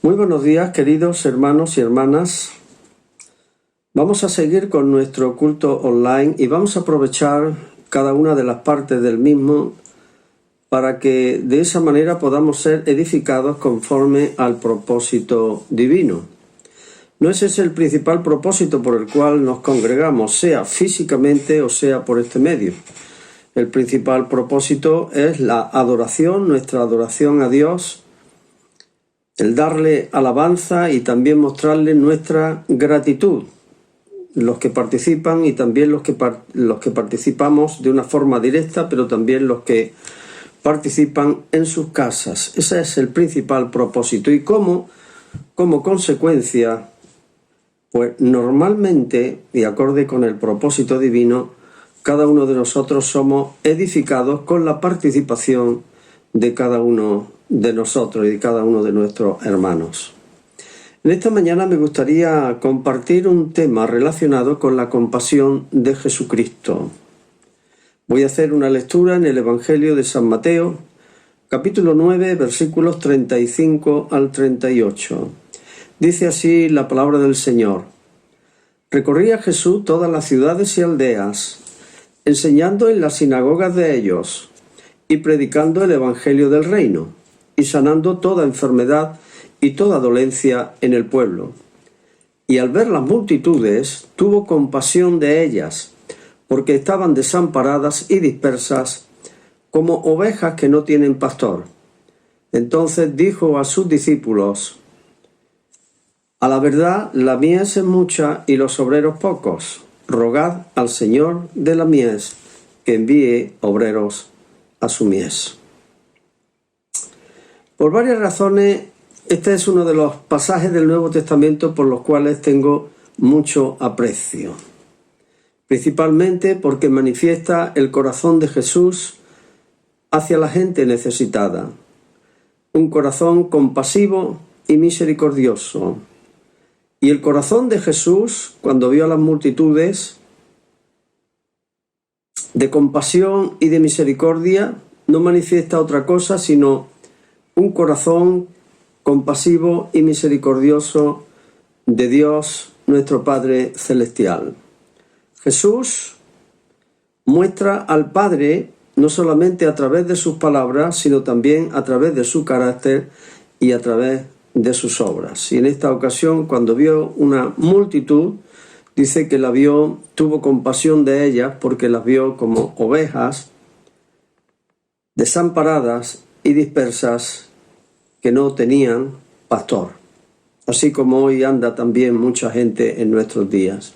Muy buenos días, queridos hermanos y hermanas. Vamos a seguir con nuestro culto online y vamos a aprovechar cada una de las partes del mismo para que de esa manera podamos ser edificados conforme al propósito divino. No ese es el principal propósito por el cual nos congregamos, sea físicamente o sea por este medio. El principal propósito es la adoración, nuestra adoración a Dios, el darle alabanza y también mostrarle nuestra gratitud, los que participan y también los que participamos de una forma directa, pero también los que participan en sus casas. Ese es el principal propósito. Y como consecuencia, pues normalmente, y acorde con el propósito divino, cada uno de nosotros somos edificados con la participación de cada uno de nosotros y de cada uno de nuestros hermanos. En esta mañana me gustaría compartir un tema relacionado con la compasión de Jesucristo. Voy a hacer una lectura en el Evangelio de San Mateo, capítulo 9, versículos 35 al 38. Dice así la palabra del Señor. Recorría Jesús todas las ciudades y aldeas, enseñando en las sinagogas de ellos y predicando el Evangelio del reino, y sanando toda enfermedad y toda dolencia en el pueblo. Y al ver las multitudes, tuvo compasión de ellas, porque estaban desamparadas y dispersas, como ovejas que no tienen pastor. Entonces dijo a sus discípulos: a la verdad, la mies es mucha y los obreros pocos. Rogad al Señor de la mies que envíe obreros a su mies. Por varias razones, este es uno de los pasajes del Nuevo Testamento por los cuales tengo mucho aprecio. Principalmente porque manifiesta el corazón de Jesús hacia la gente necesitada. Un corazón compasivo y misericordioso. Y el corazón de Jesús, cuando vio a las multitudes, de compasión y de misericordia, no manifiesta otra cosa sino un corazón compasivo y misericordioso de Dios, nuestro Padre Celestial. Jesús muestra al Padre no solamente a través de sus palabras, sino también a través de su carácter y a través de sus obras. Y en esta ocasión, cuando vio una multitud, dice que la vio, tuvo compasión de ellas porque las vio como ovejas desamparadas y dispersas que no tenían pastor, así como hoy anda también mucha gente en nuestros días.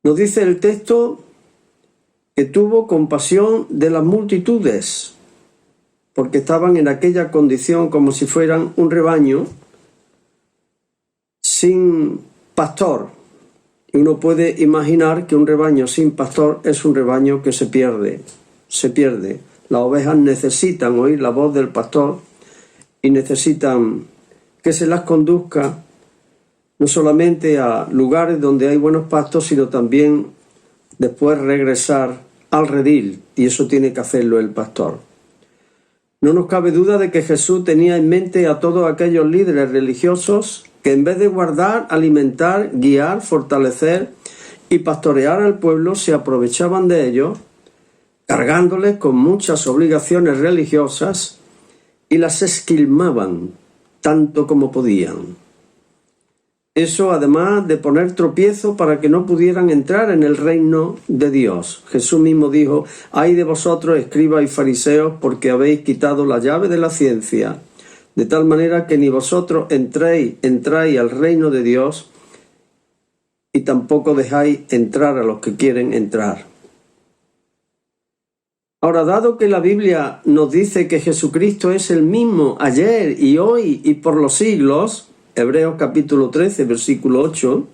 Nos dice el texto que tuvo compasión de las multitudes, porque estaban en aquella condición como si fueran un rebaño sin pastor. Y uno puede imaginar que un rebaño sin pastor es un rebaño que se pierde. Las ovejas necesitan oír la voz del pastor y necesitan que se las conduzca no solamente a lugares donde hay buenos pastos, sino también después regresar al redil, y eso tiene que hacerlo el pastor. No nos cabe duda de que Jesús tenía en mente a todos aquellos líderes religiosos que en vez de guardar, alimentar, guiar, fortalecer y pastorear al pueblo, se aprovechaban de ellos, cargándoles con muchas obligaciones religiosas y las esquilmaban tanto como podían. Eso además de poner tropiezo para que no pudieran entrar en el reino de Dios. Jesús mismo dijo: «Ay de vosotros, escribas y fariseos, porque habéis quitado la llave de la ciencia, de tal manera que ni vosotros entráis al reino de Dios, y tampoco dejáis entrar a los que quieren entrar». Ahora, dado que la Biblia nos dice que Jesucristo es el mismo ayer y hoy y por los siglos, Hebreos capítulo 13, versículo 8,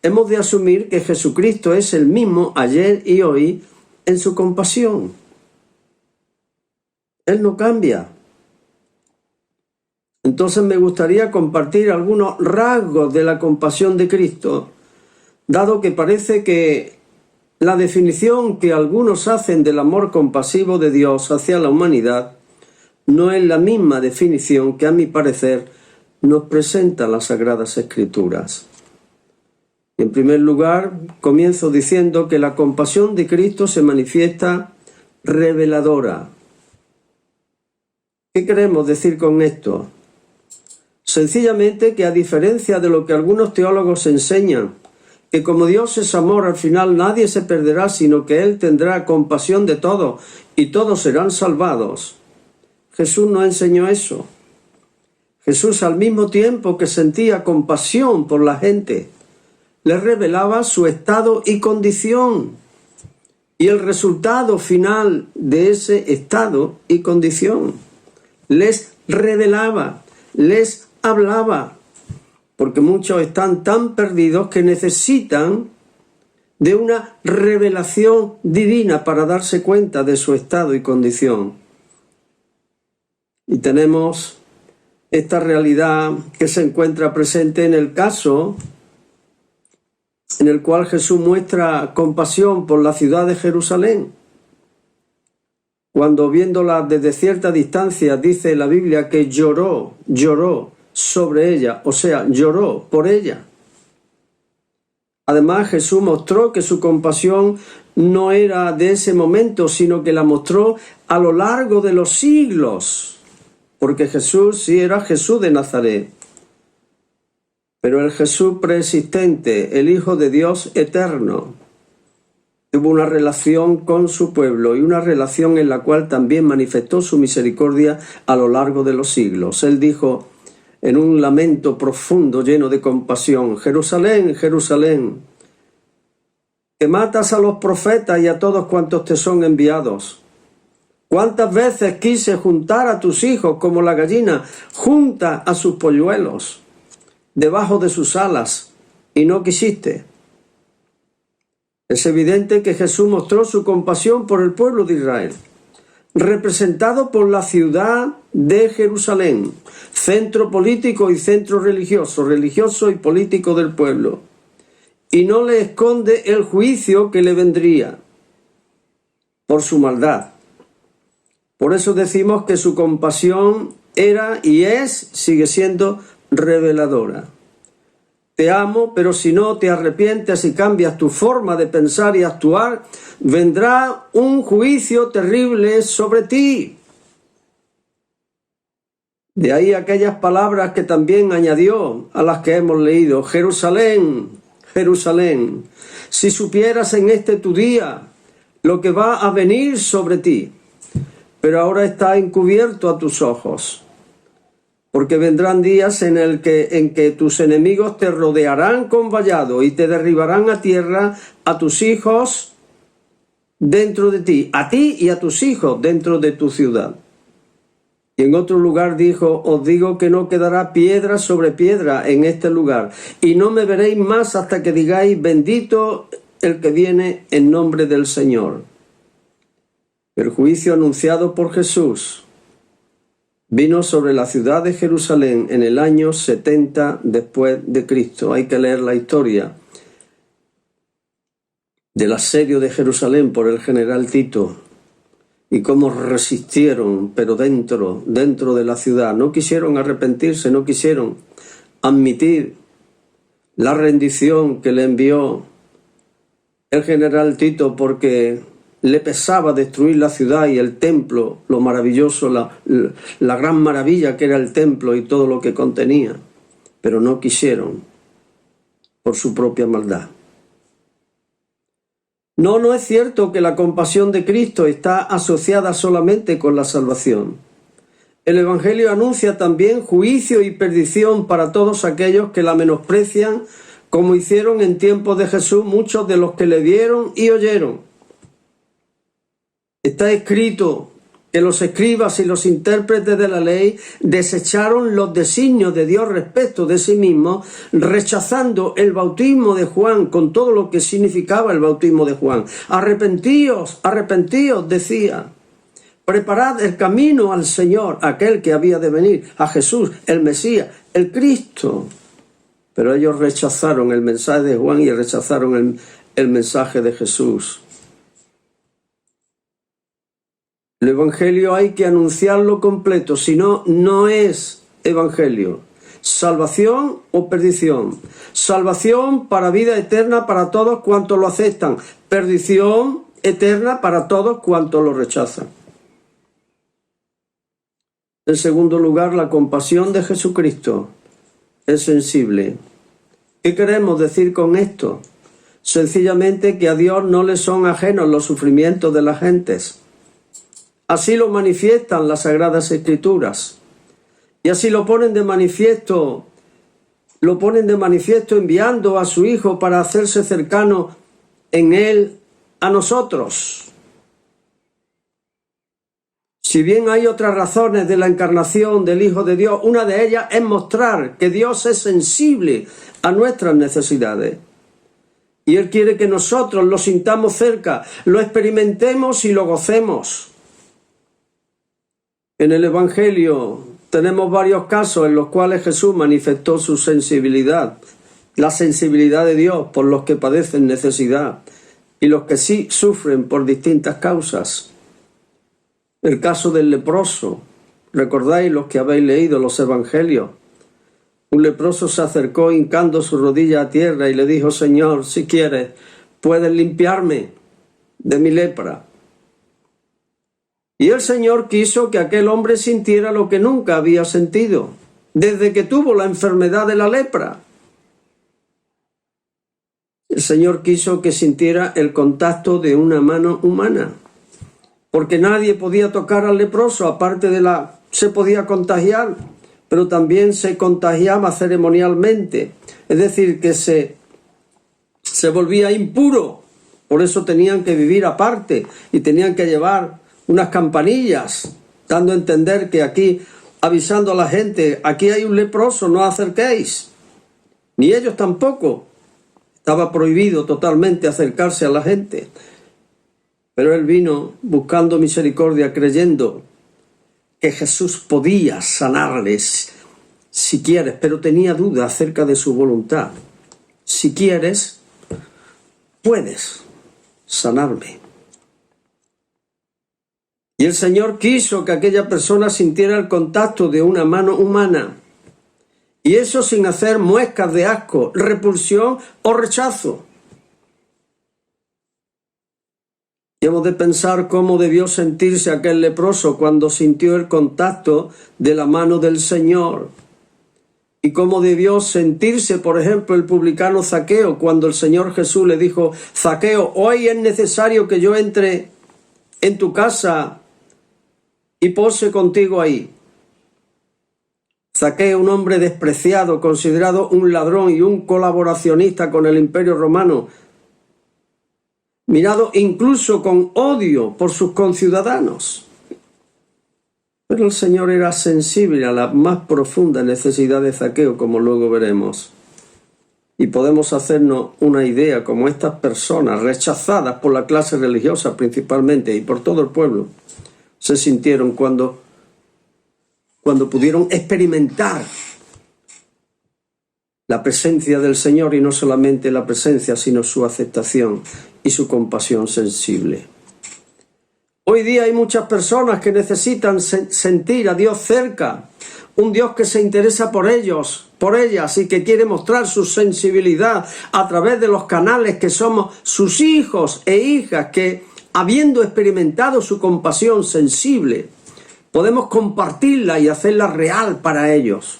hemos de asumir que Jesucristo es el mismo ayer y hoy en su compasión. Él no cambia. Entonces me gustaría compartir algunos rasgos de la compasión de Cristo, dado que parece que la definición que algunos hacen del amor compasivo de Dios hacia la humanidad no es la misma definición que, a mi parecer, nos presenta las Sagradas Escrituras. En primer lugar, comienzo diciendo que la compasión de Cristo se manifiesta reveladora. ¿Qué queremos decir con esto? Sencillamente que, a diferencia de lo que algunos teólogos enseñan, que como Dios es amor, al final nadie se perderá, sino que Él tendrá compasión de todos y todos serán salvados, Jesús no enseñó eso. Jesús, al mismo tiempo que sentía compasión por la gente, les revelaba su estado y condición, y el resultado final de ese estado y condición. Les revelaba, les hablaba, porque muchos están tan perdidos que necesitan de una revelación divina para darse cuenta de su estado y condición. Y tenemos esta realidad que se encuentra presente en el caso en el cual Jesús muestra compasión por la ciudad de Jerusalén. Cuando viéndola desde cierta distancia, dice la Biblia que lloró sobre ella, o sea, lloró por ella. Además, Jesús mostró que su compasión no era de ese momento, sino que la mostró a lo largo de los siglos, porque Jesús sí era Jesús de Nazaret. Pero el Jesús preexistente, el Hijo de Dios eterno, tuvo una relación con su pueblo y una relación en la cual también manifestó su misericordia a lo largo de los siglos. Él dijo en un lamento profundo lleno de compasión: Jerusalén, Jerusalén, que matas a los profetas y a todos cuantos te son enviados. ¿Cuántas veces quise juntar a tus hijos como la gallina junta a sus polluelos debajo de sus alas, y no quisiste? Es evidente que Jesús mostró su compasión por el pueblo de Israel, representado por la ciudad de Jerusalén, centro político y centro religioso y político del pueblo, y no le esconde el juicio que le vendría por su maldad. Por eso decimos que su compasión era y sigue siendo reveladora. Te amo, pero si no te arrepientes y cambias tu forma de pensar y actuar, vendrá un juicio terrible sobre ti. De ahí aquellas palabras que también añadió a las que hemos leído: Jerusalén, Jerusalén, si supieras en este tu día lo que va a venir sobre ti, pero ahora está encubierto a tus ojos. Porque vendrán días en que tus enemigos te rodearán con vallado y te derribarán a tierra a tus hijos dentro de ti, a ti y a tus hijos dentro de tu ciudad. Y en otro lugar dijo: os digo que no quedará piedra sobre piedra en este lugar, y no me veréis más hasta que digáis: bendito el que viene en nombre del Señor. El juicio anunciado por Jesús vino sobre la ciudad de Jerusalén en el año 70 después de Cristo. Hay que leer la historia del asedio de Jerusalén por el general Tito y cómo resistieron, pero dentro de la ciudad. No quisieron arrepentirse, no quisieron admitir la rendición que le envió el general Tito, porque le pesaba destruir la ciudad y el templo, lo maravilloso, la gran maravilla que era el templo y todo lo que contenía. Pero no quisieron, por su propia maldad. No es cierto que la compasión de Cristo está asociada solamente con la salvación. El Evangelio anuncia también juicio y perdición para todos aquellos que la menosprecian, como hicieron en tiempos de Jesús muchos de los que le vieron y oyeron. Está escrito que los escribas y los intérpretes de la ley desecharon los designios de Dios respecto de sí mismos, rechazando el bautismo de Juan con todo lo que significaba el bautismo de Juan. Arrepentíos, arrepentíos, decía. Preparad el camino al Señor, aquel que había de venir, a Jesús, el Mesías, el Cristo. Pero ellos rechazaron el mensaje de Juan y rechazaron el mensaje de Jesús. El Evangelio hay que anunciarlo completo, si no, no es Evangelio. salvación o perdición. Salvación para vida eterna para todos cuantos lo aceptan. Perdición eterna para todos cuantos lo rechazan. En segundo lugar, la compasión de Jesucristo es sensible. ¿Qué queremos decir con esto? Sencillamente que a Dios no le son ajenos los sufrimientos de las gentes. Así lo manifiestan las Sagradas Escrituras. Y así lo ponen de manifiesto enviando a su Hijo para hacerse cercano en Él a nosotros. Si bien hay otras razones de la encarnación del Hijo de Dios, una de ellas es mostrar que Dios es sensible a nuestras necesidades. Y Él quiere que nosotros lo sintamos cerca, lo experimentemos y lo gocemos. En el Evangelio tenemos varios casos en los cuales Jesús manifestó su sensibilidad, la sensibilidad de Dios por los que padecen necesidad y los que sí sufren por distintas causas. El caso del leproso, ¿recordáis los que habéis leído los Evangelios? Un leproso se acercó hincando su rodilla a tierra y le dijo: Señor, si quieres, puedes limpiarme de mi lepra. Y el Señor quiso que aquel hombre sintiera lo que nunca había sentido, desde que tuvo la enfermedad de la lepra. El Señor quiso que sintiera el contacto de una mano humana, porque nadie podía tocar al leproso, aparte de se podía contagiar, pero también se contagiaba ceremonialmente, es decir, que se volvía impuro, por eso tenían que vivir aparte y tenían que llevar unas campanillas, dando a entender que aquí, avisando a la gente, aquí hay un leproso, no acerquéis, ni ellos tampoco. Estaba prohibido totalmente acercarse a la gente. Pero él vino buscando misericordia, creyendo que Jesús podía sanarles si quieres, pero tenía duda acerca de su voluntad. Si quieres, puedes sanarme. Y el Señor quiso que aquella persona sintiera el contacto de una mano humana, y eso sin hacer muecas de asco, repulsión o rechazo. Y hemos de pensar cómo debió sentirse aquel leproso cuando sintió el contacto de la mano del Señor. Y cómo debió sentirse, por ejemplo, el publicano Zaqueo cuando el Señor Jesús le dijo: Zaqueo, hoy es necesario que yo entre en tu casa y pose contigo ahí. Zaqueo, un hombre despreciado, considerado un ladrón y un colaboracionista con el Imperio Romano, mirado incluso con odio por sus conciudadanos. Pero el Señor era sensible a la más profunda necesidad de Zaqueo, como luego veremos. Y podemos hacernos una idea cómo estas personas, rechazadas por la clase religiosa principalmente y por todo el pueblo, se sintieron cuando pudieron experimentar la presencia del Señor, y no solamente la presencia, sino su aceptación y su compasión sensible. Hoy día hay muchas personas que necesitan sentir a Dios cerca, un Dios que se interesa por ellos, por ellas, y que quiere mostrar su sensibilidad a través de los canales que somos sus hijos e hijas, que habiendo experimentado su compasión sensible, podemos compartirla y hacerla real para ellos.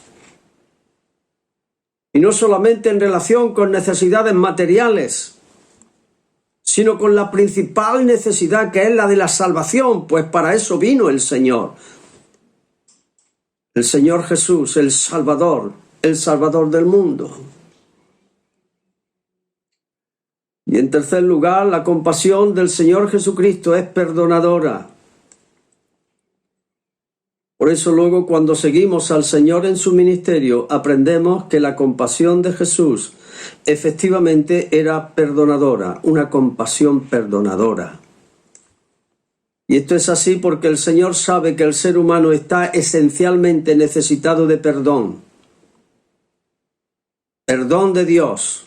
Y no solamente en relación con necesidades materiales, sino con la principal necesidad, que es la de la salvación, pues para eso vino el Señor. El Señor Jesús, el Salvador del mundo. Y en tercer lugar, la compasión del Señor Jesucristo es perdonadora. Por eso luego, cuando seguimos al Señor en su ministerio, aprendemos que la compasión de Jesús efectivamente era perdonadora, una compasión perdonadora. Y esto es así porque el Señor sabe que el ser humano está esencialmente necesitado de perdón. Perdón de Dios.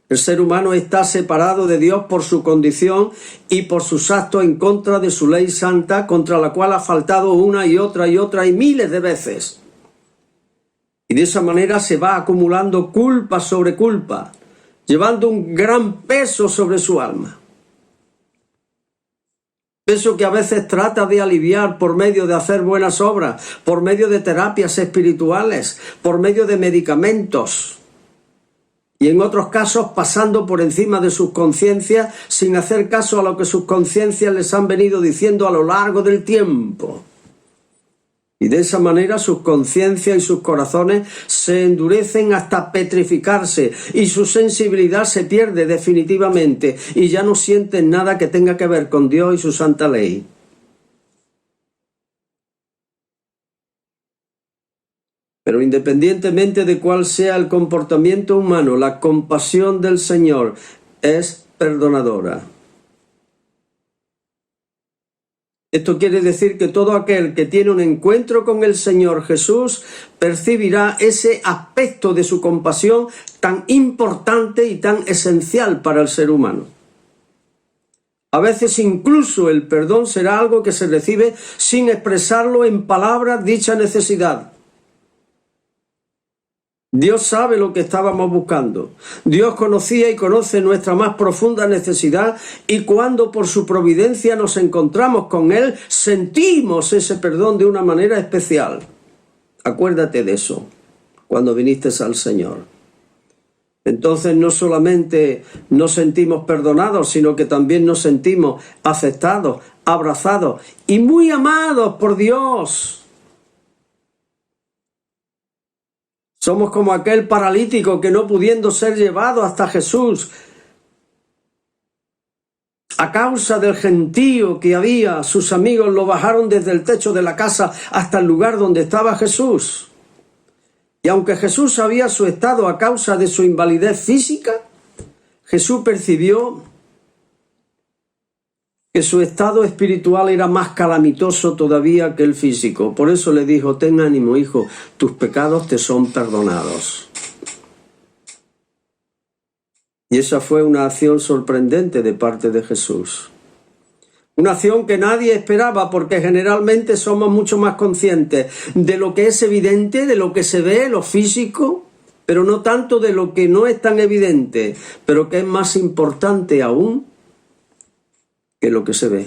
El ser humano está separado de Dios por su condición y por sus actos en contra de su ley santa, contra la cual ha faltado una y otra y miles de veces. Y de esa manera se va acumulando culpa sobre culpa, llevando un gran peso sobre su alma. Peso que a veces trata de aliviar por medio de hacer buenas obras, por medio de terapias espirituales, por medio de medicamentos. Y en otros casos pasando por encima de sus conciencias sin hacer caso a lo que sus conciencias les han venido diciendo a lo largo del tiempo. Y de esa manera sus conciencias y sus corazones se endurecen hasta petrificarse y su sensibilidad se pierde definitivamente y ya no sienten nada que tenga que ver con Dios y su santa ley. Pero independientemente de cuál sea el comportamiento humano, la compasión del Señor es perdonadora. Esto quiere decir que todo aquel que tiene un encuentro con el Señor Jesús percibirá ese aspecto de su compasión tan importante y tan esencial para el ser humano. A veces incluso el perdón será algo que se recibe sin expresarlo en palabras dicha necesidad. Dios sabe lo que estábamos buscando. Dios conocía y conoce nuestra más profunda necesidad y cuando por su providencia nos encontramos con Él, sentimos ese perdón de una manera especial. Acuérdate de eso cuando viniste al Señor. Entonces no solamente nos sentimos perdonados, sino que también nos sentimos aceptados, abrazados y muy amados por Dios. Somos como aquel paralítico que no pudiendo ser llevado hasta Jesús, a causa del gentío que había, sus amigos lo bajaron desde el techo de la casa hasta el lugar donde estaba Jesús. Y aunque Jesús sabía su estado a causa de su invalidez física, Jesús percibió que su estado espiritual era más calamitoso todavía que el físico. Por eso le dijo: ten ánimo, hijo, tus pecados te son perdonados. Y esa fue una acción sorprendente de parte de Jesús. Una acción que nadie esperaba, porque generalmente somos mucho más conscientes de lo que es evidente, de lo que se ve, lo físico, pero no tanto de lo que no es tan evidente, pero que es más importante aún que lo que se ve.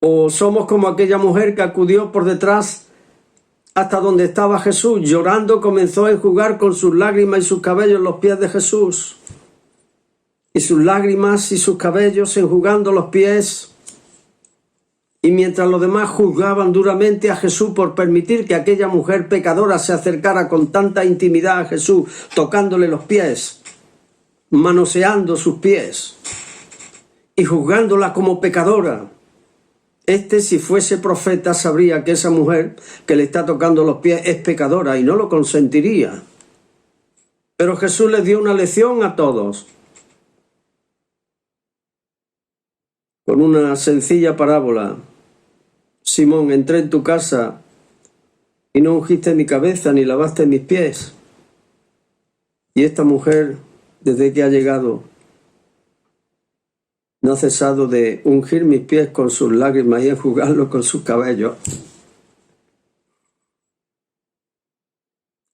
O somos como aquella mujer que acudió por detrás hasta donde estaba Jesús, llorando comenzó a enjugar con sus lágrimas y sus cabellos los pies de Jesús. Y sus lágrimas y sus cabellos enjugando los pies. Y mientras los demás juzgaban duramente a Jesús por permitir que aquella mujer pecadora se acercara con tanta intimidad a Jesús, tocándole los pies, manoseando sus pies y juzgándola como pecadora. Si fuese profeta, sabría que esa mujer que le está tocando los pies es pecadora y no lo consentiría. Pero Jesús les dio una lección a todos con una sencilla parábola. Simón, entré en tu casa y no ungiste mi cabeza ni lavaste mis pies. Y esta mujer, desde que ha llegado, no ha cesado de ungir mis pies con sus lágrimas y enjugarlos con sus cabellos.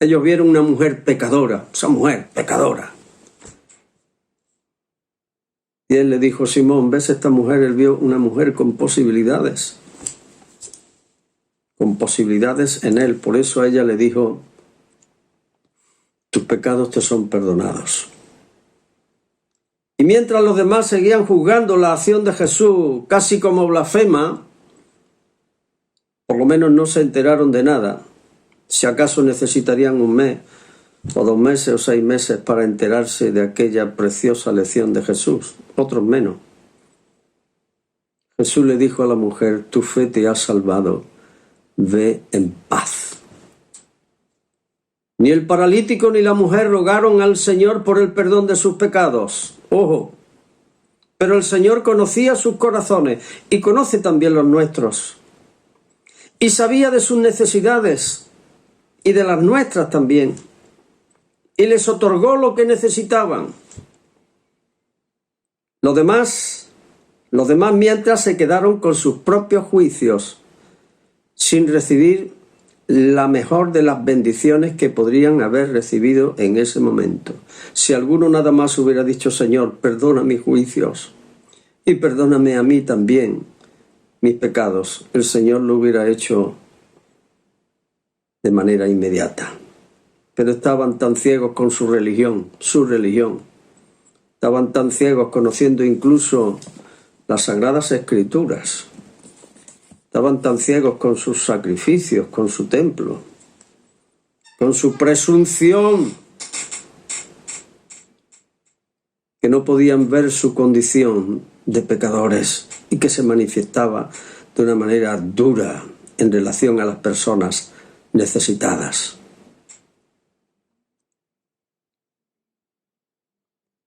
Ellos vieron una mujer pecadora, esa mujer pecadora. Y él le dijo: Simón, ¿ves esta mujer? Él vio una mujer con posibilidades en él. Por eso a ella le dijo: tus pecados te son perdonados. Y mientras los demás seguían juzgando la acción de Jesús casi como blasfema, por lo menos no se enteraron de nada. Si acaso necesitarían un mes, o 2 meses o 6 meses para enterarse de aquella preciosa lección de Jesús, otros menos. Jesús le dijo a la mujer: tu fe te ha salvado, ve en paz. Ni el paralítico ni la mujer rogaron al Señor por el perdón de sus pecados. Ojo, pero el Señor conocía sus corazones y conoce también los nuestros. Y sabía de sus necesidades y de las nuestras también. Y les otorgó lo que necesitaban. Los demás mientras se quedaron con sus propios juicios, sin recibir la mejor de las bendiciones que podrían haber recibido en ese momento. Si alguno nada más hubiera dicho: Señor, perdona mis juicios y perdóname a mí también mis pecados, el Señor lo hubiera hecho de manera inmediata. Pero estaban tan ciegos con su religión. Estaban tan ciegos conociendo incluso las Sagradas Escrituras. Estaban tan ciegos con sus sacrificios, con su templo, con su presunción, que no podían ver su condición de pecadores y que se manifestaba de una manera dura en relación a las personas necesitadas.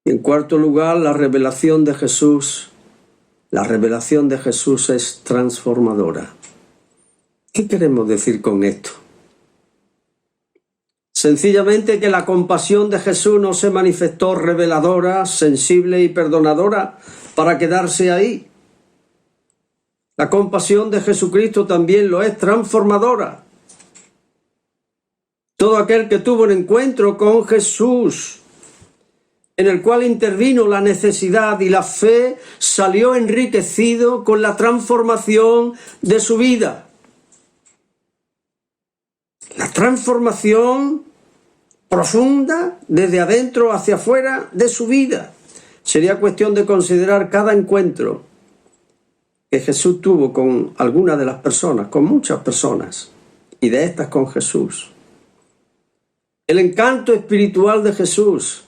Y en cuarto lugar, la revelación de Jesús. La revelación de Jesús es transformadora. ¿Qué queremos decir con esto? Sencillamente que la compasión de Jesús no se manifestó reveladora, sensible y perdonadora para quedarse ahí. La compasión de Jesucristo también lo es transformadora. Todo aquel que tuvo un encuentro con Jesús, en el cual intervino la necesidad y la fe, salió enriquecido con la transformación de su vida. La transformación profunda desde adentro hacia afuera de su vida. Sería cuestión de considerar cada encuentro que Jesús tuvo con alguna de las personas, con muchas personas, y de estas con Jesús. El encanto espiritual de Jesús,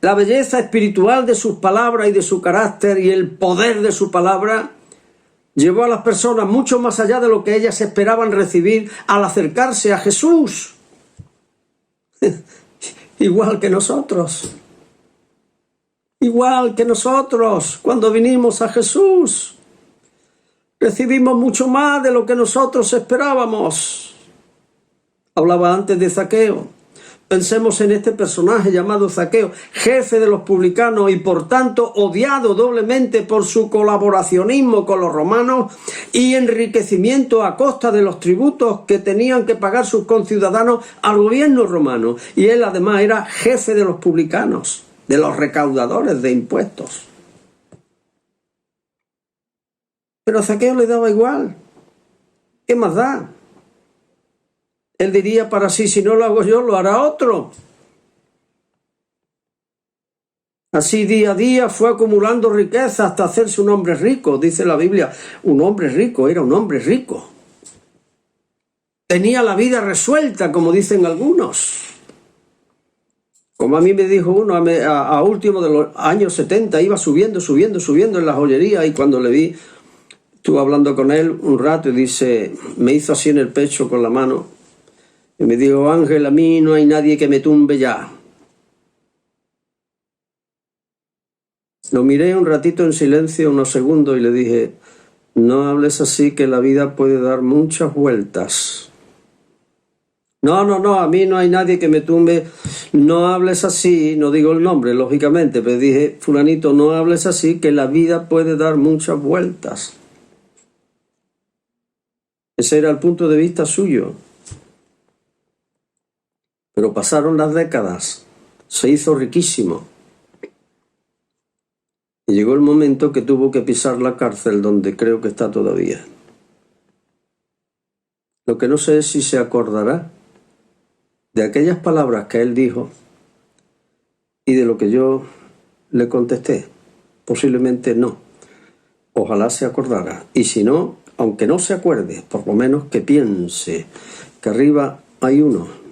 la belleza espiritual de sus palabras y de su carácter y el poder de su palabra llevó a las personas mucho más allá de lo que ellas esperaban recibir al acercarse a Jesús. Igual que nosotros cuando vinimos a Jesús, recibimos mucho más de lo que nosotros esperábamos. Hablaba antes de Zaqueo. Pensemos en este personaje llamado Zaqueo, jefe de los publicanos y por tanto odiado doblemente por su colaboracionismo con los romanos y enriquecimiento a costa de los tributos que tenían que pagar sus conciudadanos al gobierno romano. Y él además era jefe de los publicanos, de los recaudadores de impuestos. Pero a Zaqueo le daba igual. ¿Qué más da? Él diría para sí: si no lo hago yo, lo hará otro. Así día a día fue acumulando riqueza hasta hacerse un hombre rico. Dice la Biblia, un hombre rico, era un hombre rico. Tenía la vida resuelta, como dicen algunos. Como a mí me dijo uno a último de los años 70, iba subiendo en la joyería, y cuando le vi, estuve hablando con él un rato y dice, me hizo así en el pecho con la mano. Y me dijo: Ángel, a mí no hay nadie que me tumbe ya. Lo miré un ratito en silencio, unos segundos, y le dije: no hables así, que la vida puede dar muchas vueltas. No, a mí no hay nadie que me tumbe. No hables así, no digo el nombre, lógicamente, pero dije: fulanito, no hables así, que la vida puede dar muchas vueltas. Ese era el punto de vista suyo. Pero pasaron las décadas, se hizo riquísimo. Y llegó el momento que tuvo que pisar la cárcel, donde creo que está todavía. Lo que no sé es si se acordará de aquellas palabras que él dijo y de lo que yo le contesté. Posiblemente no. Ojalá se acordara. Y si no, aunque no se acuerde, por lo menos que piense que arriba hay uno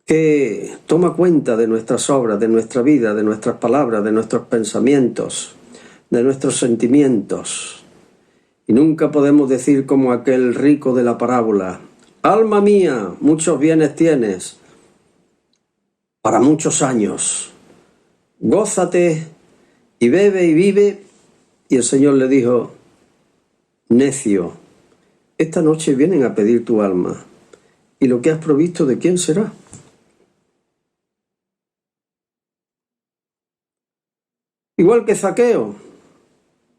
que toma cuenta de nuestras obras, de nuestra vida, de nuestras palabras, de nuestros pensamientos, de nuestros sentimientos. Y nunca podemos decir como aquel rico de la parábola: alma mía, muchos bienes tienes para muchos años. Gózate y bebe y vive. Y el Señor le dijo: necio, esta noche vienen a pedir tu alma, y lo que has provisto, ¿de quién será? Igual que Zaqueo,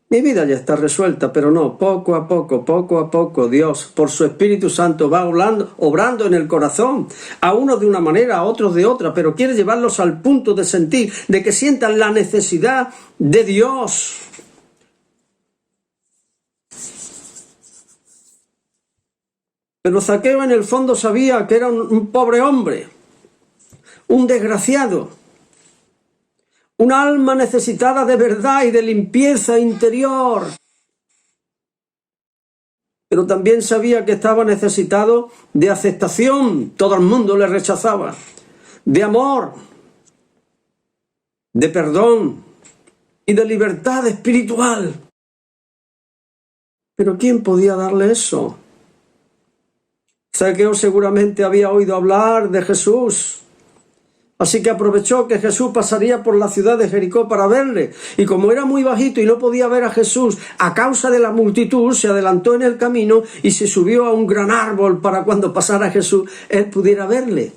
Mi vida ya está resuelta, pero no, poco a poco, Dios, por su Espíritu Santo, va obrando en el corazón, a unos de una manera, a otros de otra, pero quiere llevarlos al punto de sentir, de que sientan la necesidad de Dios. Pero Zaqueo en el fondo sabía que era un pobre hombre, un desgraciado, un alma necesitada de verdad y de limpieza interior. Pero también sabía que estaba necesitado de aceptación. Todo el mundo le rechazaba. De amor, de perdón y de libertad espiritual. Pero ¿quién podía darle eso? Zaqueo seguramente había oído hablar de Jesús. Así que aprovechó que Jesús pasaría por la ciudad de Jericó para verle. Y como era muy bajito y no podía ver a Jesús a causa de la multitud, se adelantó en el camino y se subió a un gran árbol para cuando pasara Jesús, él pudiera verle.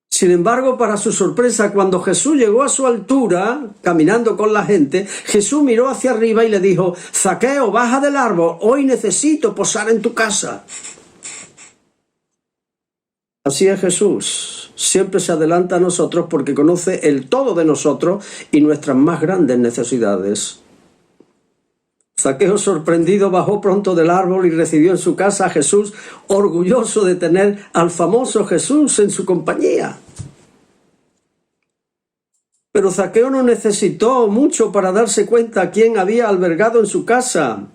Sin embargo, para su sorpresa, cuando Jesús llegó a su altura, caminando con la gente, Jesús miró hacia arriba y le dijo: Zaqueo, baja del árbol, hoy necesito posar en tu casa. Así es Jesús, siempre se adelanta a nosotros porque conoce el todo de nosotros y nuestras más grandes necesidades. Zaqueo, sorprendido, bajó pronto del árbol y recibió en su casa a Jesús, orgulloso de tener al famoso Jesús en su compañía. Pero Zaqueo no necesitó mucho para darse cuenta a quién había albergado en su casa.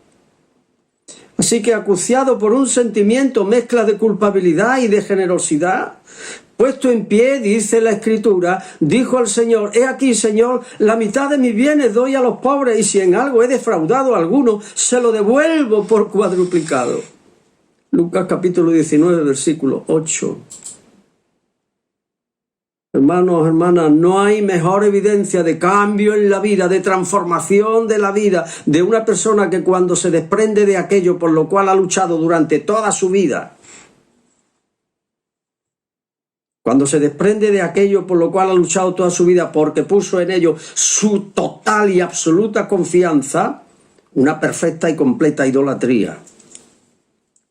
Así que, acuciado por un sentimiento mezcla de culpabilidad y de generosidad, puesto en pie, dice la Escritura, dijo al Señor: He aquí, Señor, la mitad de mis bienes doy a los pobres, y si en algo he defraudado a alguno, se lo devuelvo por cuadruplicado. Lucas capítulo 19, versículo 8. Hermanos, hermanas, no hay mejor evidencia de cambio en la vida, de transformación de la vida de una persona que cuando se desprende de aquello por lo cual ha luchado durante toda su vida. Cuando se desprende de aquello por lo cual ha luchado toda su vida porque puso en ello su total y absoluta confianza, una perfecta y completa idolatría.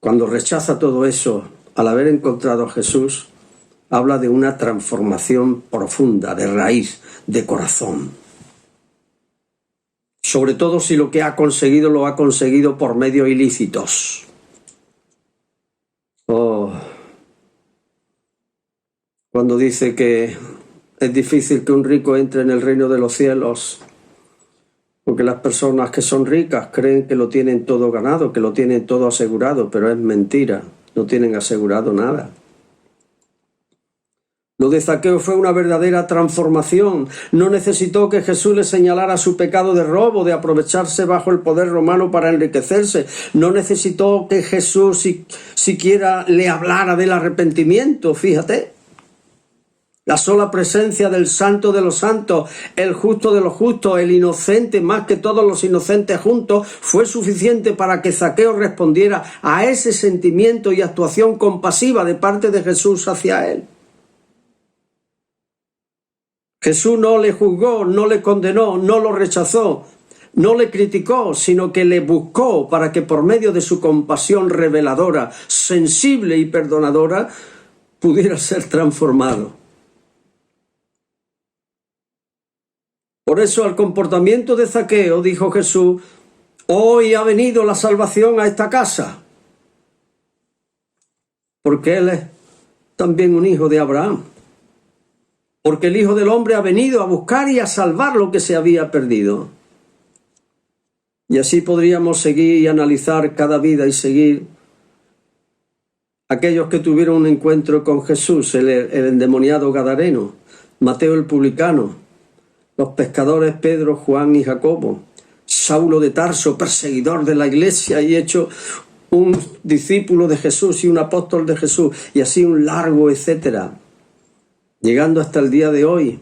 Cuando rechaza todo eso al haber encontrado a Jesús, habla de una transformación profunda, de raíz, de corazón. Sobre todo si lo que ha conseguido lo ha conseguido por medios ilícitos. Cuando dice que es difícil que un rico entre en el reino de los cielos, porque las personas que son ricas creen que lo tienen todo ganado, que lo tienen todo asegurado, pero es mentira, no tienen asegurado nada. Lo de Zaqueo fue una verdadera transformación. No necesitó que Jesús le señalara su pecado de robo, de aprovecharse bajo el poder romano para enriquecerse. No necesitó que Jesús siquiera le hablara del arrepentimiento, fíjate. La sola presencia del Santo de los Santos, el justo de los justos, el inocente más que todos los inocentes juntos, fue suficiente para que Zaqueo respondiera a ese sentimiento y actuación compasiva de parte de Jesús hacia él. Jesús no le juzgó, no le condenó, no lo rechazó, no le criticó, sino que le buscó para que por medio de su compasión reveladora, sensible y perdonadora, pudiera ser transformado. Por eso al comportamiento de Zaqueo dijo Jesús: hoy ha venido la salvación a esta casa, porque él es también un hijo de Abraham. Porque el Hijo del Hombre ha venido a buscar y a salvar lo que se había perdido. Y así podríamos seguir y analizar cada vida y seguir aquellos que tuvieron un encuentro con Jesús, el endemoniado gadareno, Mateo el publicano, los pescadores Pedro, Juan y Jacobo, Saulo de Tarso, perseguidor de la iglesia y hecho un discípulo de Jesús y un apóstol de Jesús, y así un largo etcétera. Llegando hasta el día de hoy.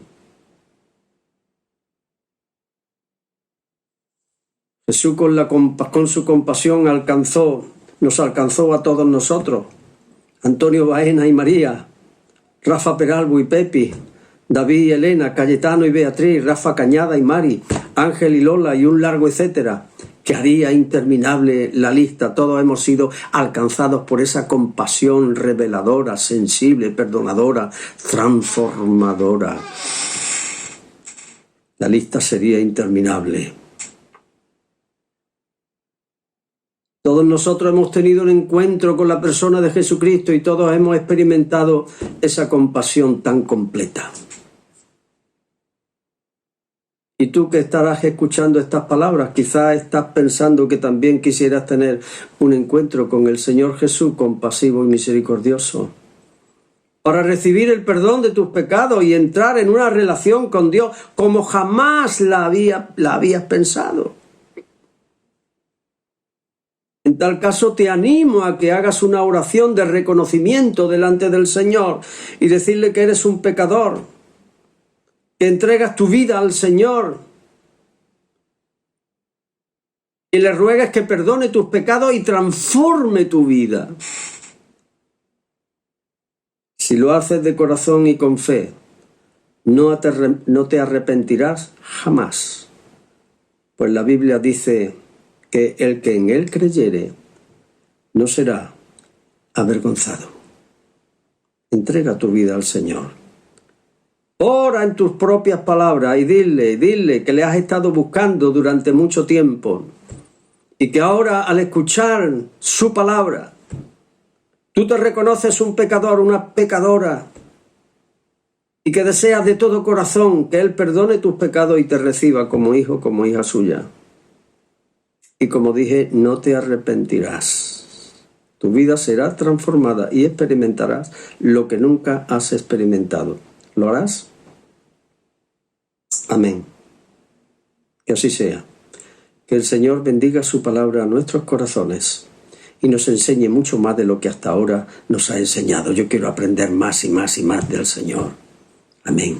Jesús con su compasión nos alcanzó a todos nosotros. Antonio Baena y María, Rafa Peralbo y Pepi, David y Elena, Cayetano y Beatriz, Rafa, Cañada y Mari, Ángel y Lola y un largo etcétera, que haría interminable la lista. Todos hemos sido alcanzados por esa compasión reveladora, sensible, perdonadora, transformadora. La lista sería interminable. Todos nosotros hemos tenido un encuentro con la persona de Jesucristo y todos hemos experimentado esa compasión tan completa. Y tú que estarás escuchando estas palabras, quizás estás pensando que también quisieras tener un encuentro con el Señor Jesús compasivo y misericordioso, para recibir el perdón de tus pecados y entrar en una relación con Dios como jamás la habías pensado. En tal caso te animo a que hagas una oración de reconocimiento delante del Señor y decirle que eres un pecador, que entregas tu vida al Señor y le ruegues que perdone tus pecados y transforme tu vida. Si lo haces de corazón y con fe, no te arrepentirás jamás, pues la Biblia dice que el que en él creyere no será avergonzado. Entrega tu vida al Señor. Ora en tus propias palabras y dile que le has estado buscando durante mucho tiempo y que ahora al escuchar su palabra tú te reconoces un pecador, una pecadora y que deseas de todo corazón que Él perdone tus pecados y te reciba como hijo, como hija suya. Y como dije, no te arrepentirás. Tu vida será transformada y experimentarás lo que nunca has experimentado. ¿Lo harás? Amén. Que así sea. Que el Señor bendiga su palabra a nuestros corazones y nos enseñe mucho más de lo que hasta ahora nos ha enseñado. Yo quiero aprender más y más y más del Señor. Amén.